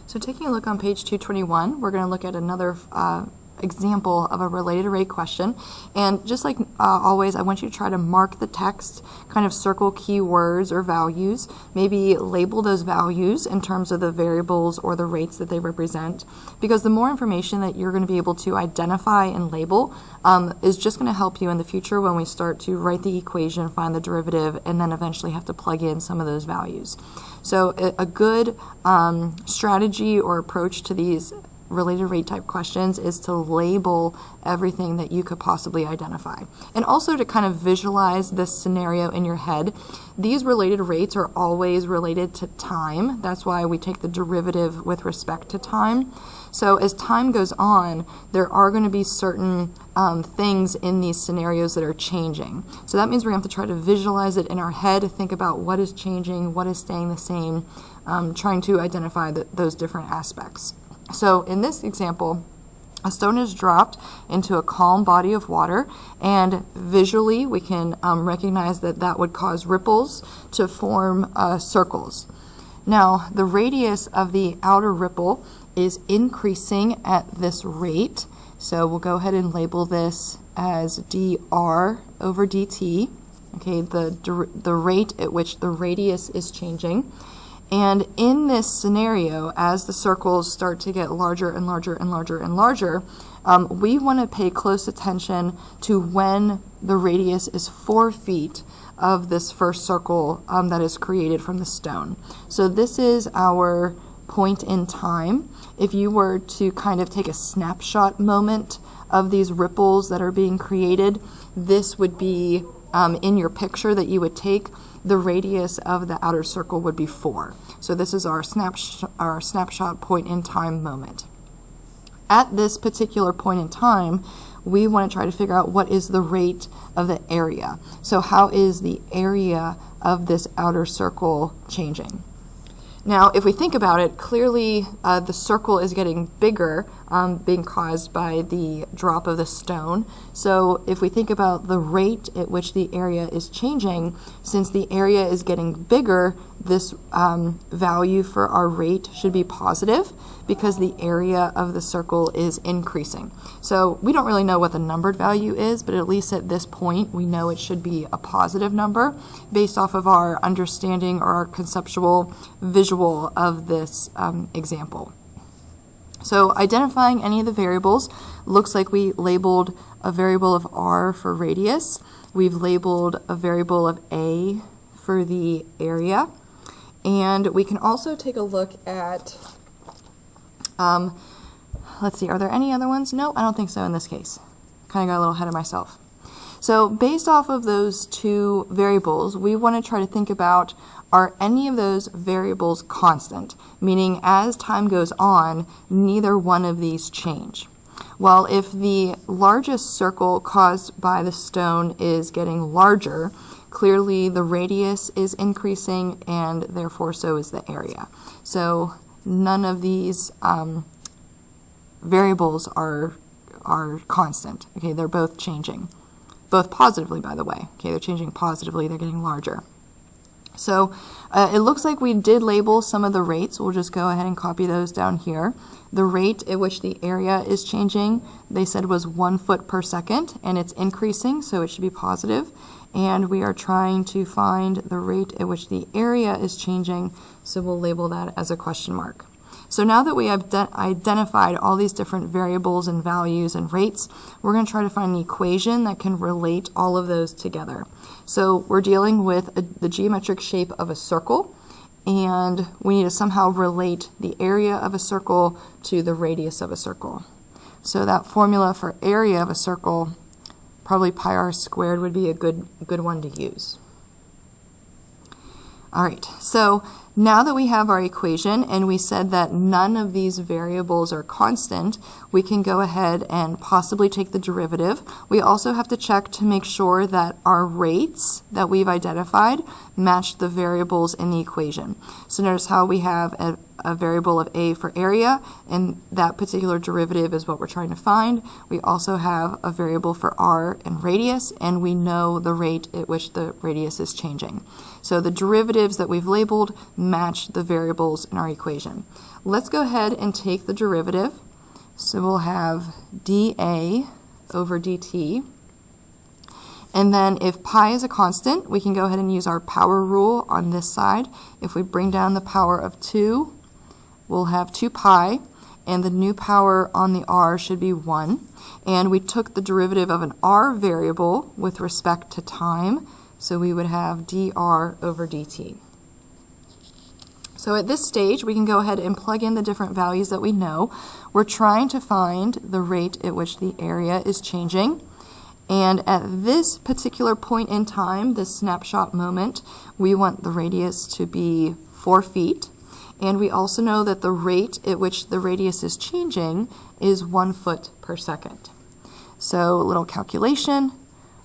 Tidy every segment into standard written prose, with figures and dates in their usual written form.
So taking a look on page 221, we're going to look at another example of a related rate question. And just like always, I want you to try to mark the text, kind of circle keywords or values, maybe label those values in terms of the variables or the rates that they represent, because the more information that you're going to be able to identify and label is just going to help you in the future when we start to write the equation, find the derivative, and then eventually have to plug in some of those values. So a good strategy or approach to these related rate type questions is to label everything that you could possibly identify, and also to kind of visualize this scenario in your head. These related rates are always related to time. That's why we take the derivative with respect to time. So as time goes on, there are going to be certain things in these scenarios that are changing. So that means we're going to have to try to visualize it in our head, think about what is changing, what is staying the same, trying to identify those different aspects. So in this example, a stone is dropped into a calm body of water, and visually we can recognize that that would cause ripples to form circles. Now, the radius of the outer ripple is increasing at this rate, so we'll go ahead and label this as dr over dt, okay, the rate at which the radius is changing. And in this scenario, as the circles start to get larger and larger and larger and larger, we want to pay close attention to when the radius is 4 feet of this first circle that is created from the stone. So this is our point in time. If you were to kind of take a snapshot moment of these ripples that are being created, this would be in your picture that you would take. The radius of the outer circle would be 4. So this is our snapshot point in time moment. At this particular point in time, we want to try to figure out what is the rate of the area. So how is the area of this outer circle changing? Now, if we think about it, clearly the circle is getting bigger, being caused by the drop of the stone. So if we think about the rate at which the area is changing, since the area is getting bigger, this value for our rate should be positive because the area of the circle is increasing. So we don't really know what the numbered value is, but at least at this point we know it should be a positive number based off of our understanding or our conceptual visual of this example. So identifying any of the variables, looks like we labeled a variable of r for radius. We've labeled a variable of a for the area. And we can also take a look at, let's see, are there any other ones? No, I don't think so in this case. Kind of got a little ahead of myself. So based off of those two variables, we want to try to think about, are any of those variables constant? Meaning as time goes on, neither one of these change. Well, if the largest circle caused by the stone is getting larger, clearly the radius is increasing and therefore so is the area. So none of these variables are constant. Okay, they're both changing. Both positively, by the way. Okay, they're changing positively, they're getting larger. So it looks like we did label some of the rates. We'll just go ahead and copy those down here. The rate at which the area is changing, they said was 1 foot per second, and it's increasing, so it should be positive. And we are trying to find the rate at which the area is changing, so we'll label that as a question mark. So now that we have identified all these different variables and values and rates, we're going to try to find an equation that can relate all of those together. So we're dealing with the geometric shape of a circle, and we need to somehow relate the area of a circle to the radius of a circle. So that formula for area of a circle, probably pi r squared would be a good one to use. All right, so now that we have our equation and we said that none of these variables are constant, we can go ahead and possibly take the derivative. We also have to check to make sure that our rates that we've identified match the variables in the equation. So notice how we have a variable of a for area, and that particular derivative is what we're trying to find. We also have a variable for r and radius, and we know the rate at which the radius is changing. So the derivatives that we've labeled match the variables in our equation. Let's go ahead and take the derivative. So we'll have dA over dt. And then if pi is a constant, we can go ahead and use our power rule on this side. If we bring down the power of 2, we'll have 2 pi, and the new power on the r should be 1. And we took the derivative of an r variable with respect to time, so we would have dr over dt. So at this stage, we can go ahead and plug in the different values that we know. We're trying to find the rate at which the area is changing. And at this particular point in time, this snapshot moment, we want the radius to be 4 feet. And we also know that the rate at which the radius is changing is 1 foot per second. So a little calculation,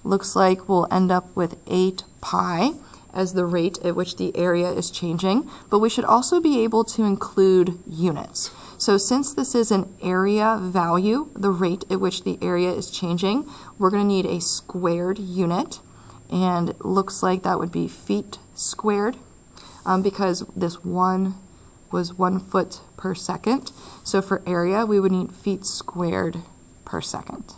looks like we'll end up with 8 pi as the rate at which the area is changing, but we should also be able to include units. So since this is an area value, the rate at which the area is changing, we're going to need a squared unit, and it looks like that would be feet squared, because this 1 was 1 foot per second. So for area, we would need feet squared per second.